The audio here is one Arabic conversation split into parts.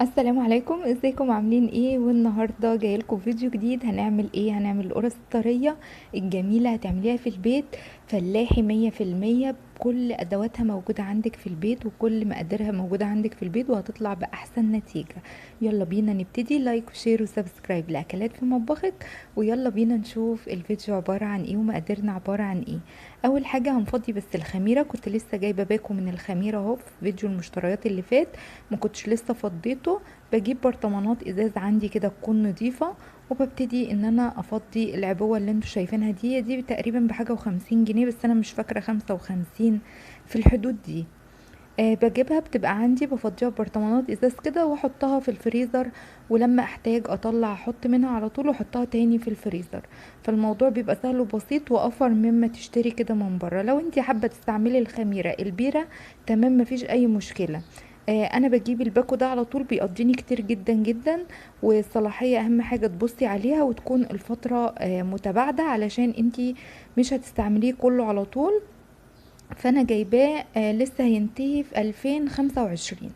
السلام عليكم، ازيكم عاملين ايه؟ والنهارده جايه لكم فيديو جديد. هنعمل ايه؟ هنعمل القرص الطريه الجميله، هتعمليها في البيت فلاحي 100%، بكل ادواتها موجوده عندك في البيت وكل مقاديرها موجوده عندك في البيت، وهتطلع باحسن نتيجه. يلا بينا نبتدي. لايك وشير وسبسكرايب لاكلات في مطبخك، ويلا بينا نشوف الفيديو عباره عن ايه ومقاديرنا عباره عن ايه. اول حاجه هنفضي بس الخميره، كنت لسه جايبه باكو من الخميره اهو في فيديو المشتريات اللي فات، ما كنتش لسه فضيته. بجيب برطمانات ازاز عندي كده تكون نظيفة، وببتدي ان انا افضي العبوة اللي انتوا شايفينها دي تقريبا بحاجة و50 جنيه، بس انا مش فاكرة 55 في الحدود دي. بجيبها بتبقى عندي، بفضيها ببرطمانات ازاز كده واحطها في الفريزر، ولما احتاج اطلع احط منها على طول واحطها تاني في الفريزر. فالموضوع بيبقى سهل وبسيط واوفر مما تشتري كده من بره. لو انتي حابة تستعملي الخميرة البيرة تمام، مفيش اي مشكلة. انا بجيب الباكو ده على طول، بيقضيني كتير جدا جدا. والصلاحية اهم حاجة تبصي عليها وتكون الفترة متباعدة، علشان انتي مش هتستعمليه كله على طول. فانا جايباه لسه هينتهي في 2025،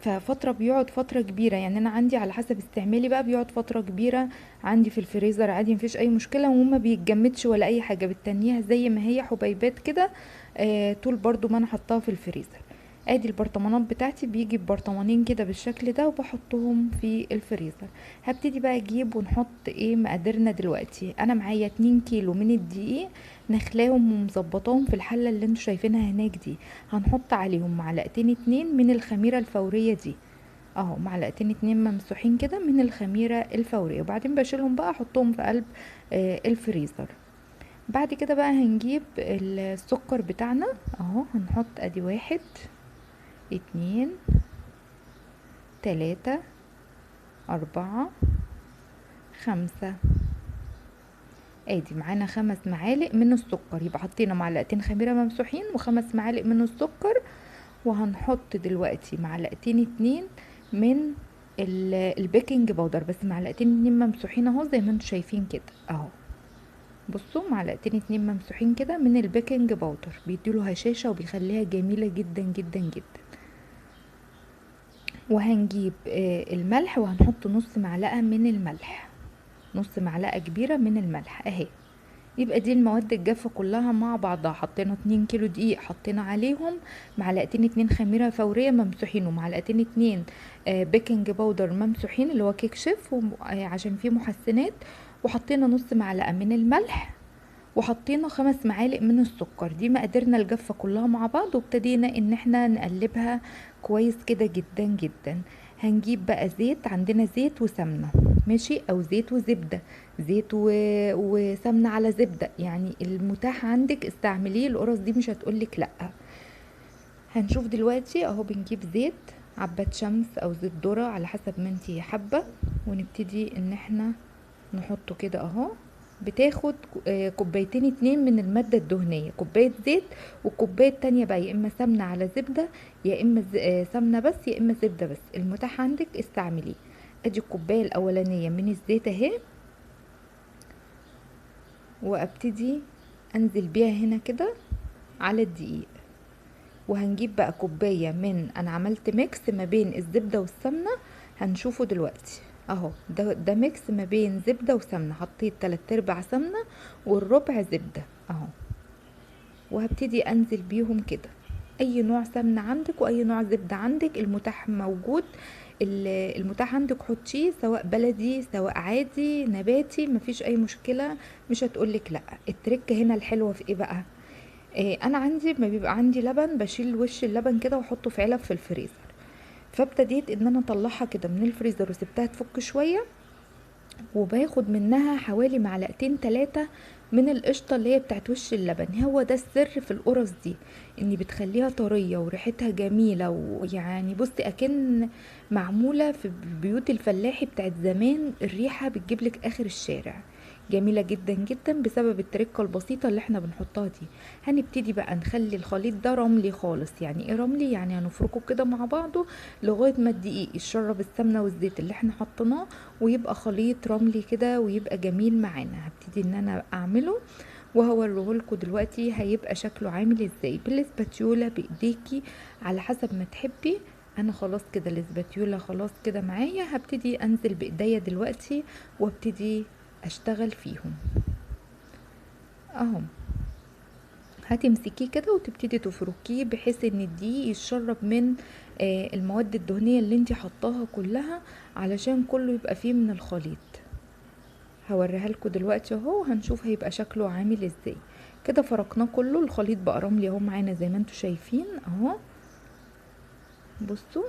ففترة بيقعد فترة كبيرة. يعني انا عندي على حسب استعمالي بقى بيقعد فترة كبيرة عندي في الفريزر عادي، مفيش اي مشكلة، وما بيتجمدش ولا اي حاجة، بتنيها زي ما هي حبيبات كده طول برضو ما انا حطاها في الفريزر. ادي البرطمانات بتاعتي، بيجي ببرطمانين كده بالشكل ده وبحطهم في الفريزر. هبتدي بقى اجيب ونحط ايه مقاديرنا دلوقتي. انا معايا 2 كيلو من الدقيق، نخلاهم ومظبطاهم في الحلة اللي انتوا شايفينها هناك دي. هنحط عليهم معلقتين 2 من الخميرة الفورية دي اهو، معلقتين 2 ممسوحين كده من الخميرة الفورية، وبعدين بشيلهم بقى احطهم في قلب الفريزر. بعد كده بقى هنجيب السكر بتاعنا اهو، هنحط ادي 1 2 3 4 5. ادي معانا 5 معالق من السكر، يبقى حطينا معلقتين خميرة ممسوحين و5 معالق من السكر. وهنحط دلوقتي معلقتين 2 من البيكنج باودر، بس معلقتين 2 ممسوحين اهو زي ما انتوا شايفين كده اهو. بصوا، معلقتين 2 ممسوحين كده من البيكنج باودر، بيديله هشاشة وبيخليها جميلة جدا جدا جدا. وهنجيب الملح، وهنحط نص معلقة من الملح، نص معلقة كبيرة من الملح اهي. يبقى دي المواد الجافة كلها مع بعضها. حطينا 2 كيلو دقيق، حطينا عليهم معلقتين 2 خميرة فورية ممسوحين، ومعلقتين 2 بيكنج باودر ممسوحين اللي هو كيك شيف عشان فيه محسنات. وحطينا نص معلقة من الملح، وحطينا 5 معالق من السكر. دي مقاديرنا الجافة كلها مع بعض، وابتدينا ان احنا نقلبها كويس كده جدا جدا. هنجيب بقى زيت، عندنا زيت وسمنة ماشي، او زيت وزبدة، زيت وسمنة على زبدة، يعني المتاح عندك استعمليه، القرص دي مش هتقولك لا. هنشوف دلوقتي اهو، بنجيب زيت عباد شمس او زيت ذرة على حسب ما انتي حابة، ونبتدي ان احنا نحطه كده اهو. بتاخد كوبايتين 2 من المادة الدهنية، كوباية زيت وكوباية تانية بقى، يا اما سمنة على زبدة، يا اما سمنة بس، يا اما زبدة بس، المتاح عندك استعمليه. ادي الكوباية الاولانية من الزيت اهي، وابتدي انزل بيها هنا كده على الدقيق. وهنجيب بقى كوباية من، انا عملت ميكس ما بين الزبدة والسمنة، هنشوفه دلوقتي اهو. ده ميكس ما بين زبدة وسمنة، حطيت 3/4 سمنة والربع زبدة اهو. وهبتدي انزل بيهم كده، اي نوع سمنة عندك واي نوع زبدة عندك المتاح موجود. المتاح عندك حطيه، سواء بلدي سواء عادي نباتي، مفيش اي مشكلة، مش هتقولك لا. التركة هنا الحلوة في ايه بقى؟ انا عندي ما بيبقى عندي لبن، بشيل وش اللبن كده واحطه في علب في الفريزر. فابتديت ان انا اطلعها كده من الفريزر وسبتها تفك شويه، وباخد منها حوالي معلقتين 3 من القشطة اللي هي بتاعت وش اللبن. هو ده السر في القرص دي، اني بتخليها طرية وريحتها جميلة، ويعني بصي اكن معمولة في بيوت الفلاحي بتاعت زمان، الريحة بتجيبلك اخر الشارع. جميلة جدا جدا بسبب التركة البسيطة اللي احنا بنحطها دي. هنبتدي بقى نخلي الخليط ده رملي خالص. يعني ايه رملي؟ يعني هنفركه كده مع بعضه لغاية ما الدقيق يشرب السمنة والزيت اللي احنا حطيناه، ويبقى خليط رملي كده ويبقى جميل معانا. هبتدي ان انا اعمله وهوريهولكوا دلوقتي هيبقى شكله عامل ازاي بالسباتيولا بايديكي على حسب ما تحبي. انا خلاص كده الاسباتيولا خلاص كده معايا، هبتدي انزل بايديا دلوقتي وابتدي اشتغل فيهم اهو. هتمسكيه كده وتبتدي تفركيه بحيث ان الدقيق يتشرب من المواد الدهنية اللي انتي حطاها كلها، علشان كله يبقى فيه من الخليط. هوريها لكم دلوقتي اهو، هنشوف هيبقى شكله عامل ازاي. كده فركناه كله، الخليط بقى رملي اهو معانا زي ما انتوا شايفين اهو. بصوا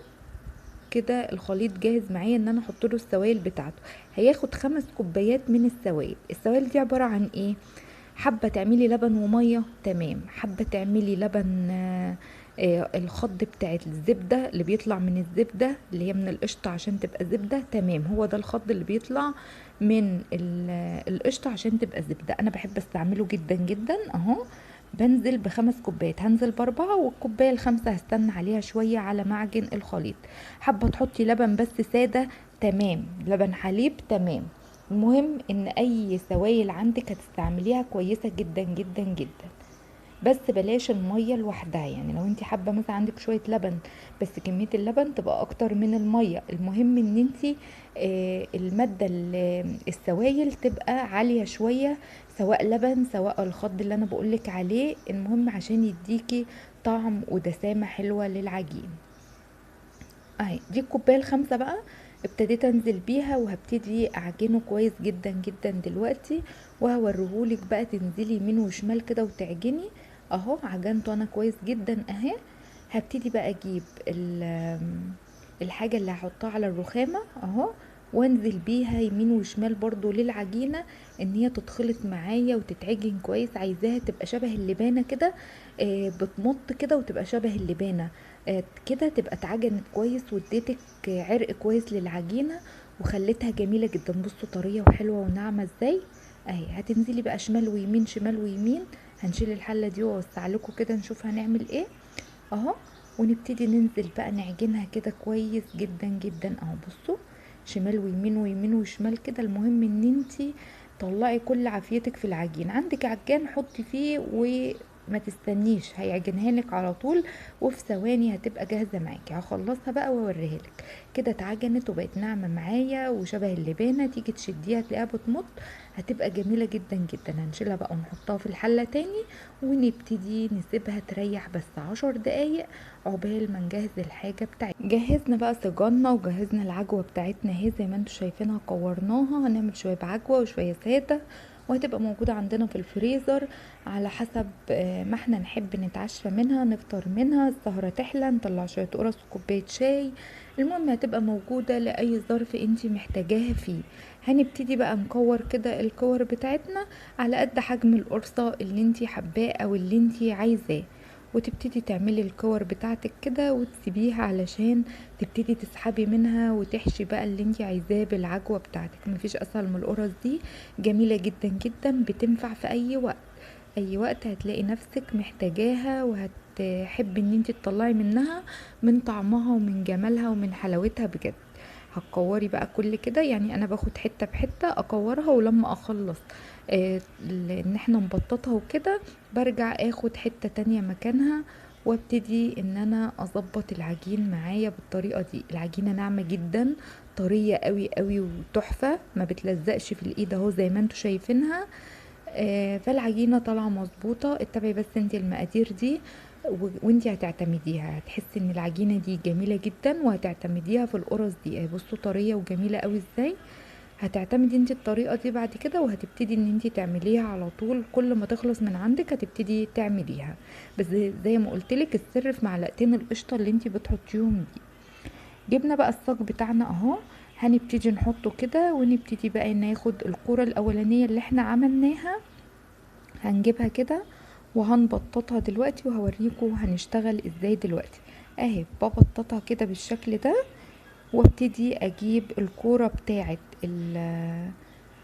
كده الخليط جاهز معايا ان انا احط له السوائل بتاعته. هياخد 5 كوبايات من السوائل. السوائل دي عبارة عن ايه؟ حابة تعملي لبن ومية تمام، حابة تعملي لبن الخض بتاعت الزبدة اللي بيطلع من الزبدة اللي هي من القشطة عشان تبقى زبدة تمام، هو ده الخض اللي بيطلع من القشطة عشان تبقى زبدة. انا بحب استعمله جدا جدا اهو. بنزل ب5 كوبايات، هنزل ب4 والكوباية ال5 هستنى عليها شوية على معجن الخليط. حابة تحطي لبن بس سادة تمام، لبن حليب تمام. المهم ان اي سوائل عندك هتستعمليها كويسة جدا جدا جدا، بس بلاش المية لوحدها. يعني لو انت حابة مثلا عندك شوية لبن بس كمية اللبن تبقى اكتر من المية، المهم ان انت المادة السوائل تبقى عالية شوية، سواء لبن سواء الخض اللي انا بقولك عليه، المهم عشان يديكي طعم ودسامة حلوة للعجين. اهي دي الكوبايه ال5 بقى، ابتديت انزل بيها وهبتدي اعجنه كويس جدا جدا دلوقتي، وهوريهولك بقى تنزلي يمين وشمال كده وتعجني اهو. عجنته انا كويس جدا اهي. هبتدي بقى اجيب الحاجه اللي هحطها على الرخامه اهو، وانزل بيها يمين وشمال برضو للعجينه ان هي تتخلط معايا وتتعجن كويس. عايزاها تبقى شبه اللبانه كده، بتمط كده وتبقى شبه اللبانه كده، تبقى اتعجنت كويس واديتك عرق كويس للعجينه وخلتها جميله جدا. بصوا طريه وحلوه وناعمه ازاي اهي. هتنزلي بقى شمال ويمين شمال ويمين. هنشيل الحله دي واوسع لكم كده نشوف هنعمل ايه اهو. ونبتدي ننزل بقى نعجنها كده كويس جدا جدا اهو. بصوا شمال ويمين ويمين وشمال كده. المهم ان انتي طلعي كل عافيتك في العجين. عندك عجان حطي فيه وما تستنيش، هيعجنها لك على طول وفي ثواني هتبقى جاهزه معاكي. هخلصها بقى واوريها لك. كده اتعجنت وبقت ناعمه معايا وشبه اللبانه، تيجي تشديها تلاقيها بتمط، هتبقى جميله جدا جدا. هنشيلها بقى ونحطها في الحله تاني ونبتدي نسيبها تريح بس 10 دقايق عقبال ما نجهز الحاجه بتاعتنا. جهزنا بقى سجانا وجهزنا العجوه بتاعتنا اهي زي ما انتوا شايفينها، قورناها. هنعمل شويه بعجوه وشويه ساده، وهتبقى موجودة عندنا في الفريزر على حسب ما احنا نحب نتعشى منها نفطر منها. السهرة تحلى نطلع شوية قرص وكوباية شاي، المهم هتبقى موجودة لأي ظرف انتي محتاجاها فيه. هنبتدي بقى نكور كده الكور بتاعتنا على قد حجم القرصة اللي انتي حباه او اللي انتي عايزاه، وتبتدي تعملي الكور بتاعتك كده وتسيبيها علشان تبتدي تسحبي منها وتحشي بقى اللي انتي عايزاه بالعجوة بتاعتك. مفيش اسهل من القرص دي، جميلة جدا جدا، بتنفع في اي وقت. اي وقت هتلاقي نفسك محتاجاها وهتحبي ان انتي تطلعي منها من طعمها ومن جمالها ومن حلاوتها بجد. هتكوري بقى كل كده، يعني انا باخد حتة بحتة اكورها، ولما اخلص ان احنا نبططها وكده برجع اخد حتة تانية مكانها، وابتدي ان انا اظبط العجين معايا بالطريقة دي. العجينة ناعمة جدا، طرية قوي قوي وتحفة، ما بتلزقش في الايد اهو زي ما انتوا شايفينها. فالعجينة طالعة مظبوطة. اتبعي بس انتي المقادير دي وانتي هتعتمديها، هتحسي ان العجينة دي جميلة جدا وهتعتمديها في القرص دي. بصوا طرية وجميلة قوي ازاي. هتعتمدي انتي الطريقة دي بعد كده وهتبتدي ان انتي تعمليها على طول. كل ما تخلص من عندك هتبتدي تعمليها. بس زي ما قلتلك السر في معلقتين القشطة اللي انتي بتحطيهم دي. جبنا بقى الصاج بتاعنا اهو، هنبتدي نحطه كده ونبتدي بقى ناخد الكرة الاولانية اللي احنا عملناها، هنجيبها كده وهنبططها دلوقتي وهوريكم هنشتغل ازاي دلوقتي. اهي ببططها كده بالشكل ده، وابتدي اجيب الكورة بتاعت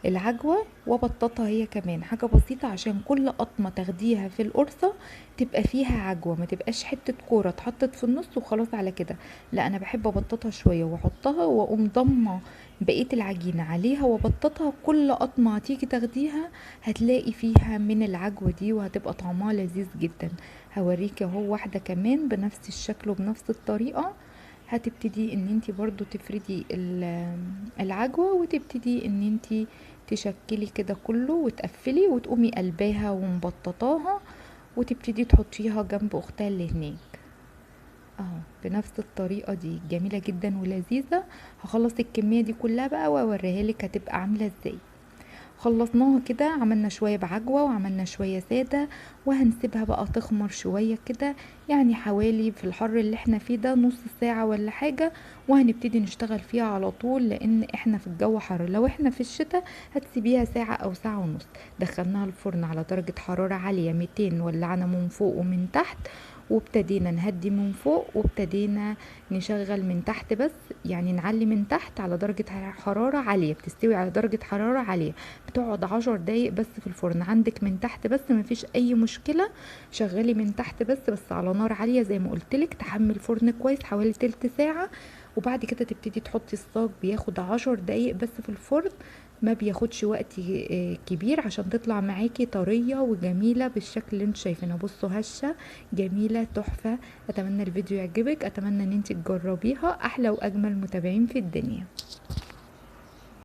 العجوة وبططها هي كمان حاجة بسيطة، عشان كل قطمة تاخديها في القرصة تبقى فيها عجوة، ما تبقاش حتة كورة اتحطت في النص وخلاص على كده. لا انا بحب ابططها شوية واحطها واقوم ضمة بقية العجينة عليها وابططها. كل قطمة هتيجي تاخديها هتلاقي فيها من العجوة دي وهتبقى طعمها لذيذ جدا. هوريك اهو واحدة كمان بنفس الشكل وبنفس الطريقة. هتبتدي ان انتي برضو تفردي العجوة، وتبتدي ان انتي تشكلي كده كله وتقفلي وتقومي قلباها ومبططاها، وتبتدي تحطيها جنب اختها اللي هناك اهو بنفس الطريقة دي، جميلة جدا ولذيذة. هخلص الكمية دي كلها بقى واوريها لك هتبقى عاملة ازاي. خلصناها كده، عملنا شوية بعجوة وعملنا شوية سادة، وهنسيبها بقى تخمر شوية كده، يعني حوالي في الحر اللي احنا فيه ده نص ساعة ولا حاجة، وهنبتدي نشتغل فيها على طول لان احنا في الجو حر. لو احنا في الشتاء هتسيبيها ساعة او ساعة ونص. دخلناها الفرن على درجة حرارة عالية 200، ولعنا من فوق ومن تحت، وابتدينا نهدي من فوق، وابتدينا نشغل من تحت بس، يعني نعلي من تحت على درجة حرارة عالية، بتستوي على درجة حرارة عالية، بتقعد 10 دقايق بس في الفرن. عندك من تحت بس مفيش اي مشكلة، شغلي من تحت بس على نار عالية زي ما قلتلك، تحمل الفرن كويس حوالي تلت ساعة. وبعد كده تبتدي تحطي الصاج، بياخد 10 دقايق بس في الفرن، ما بياخدش وقت كبير عشان تطلع معاكي طرية وجميلة بالشكل اللي انتوا شايفينها. بصوا هشة جميلة تحفة. اتمنى الفيديو يعجبك، اتمنى ان انت تجربيها. احلى واجمل متابعين في الدنيا.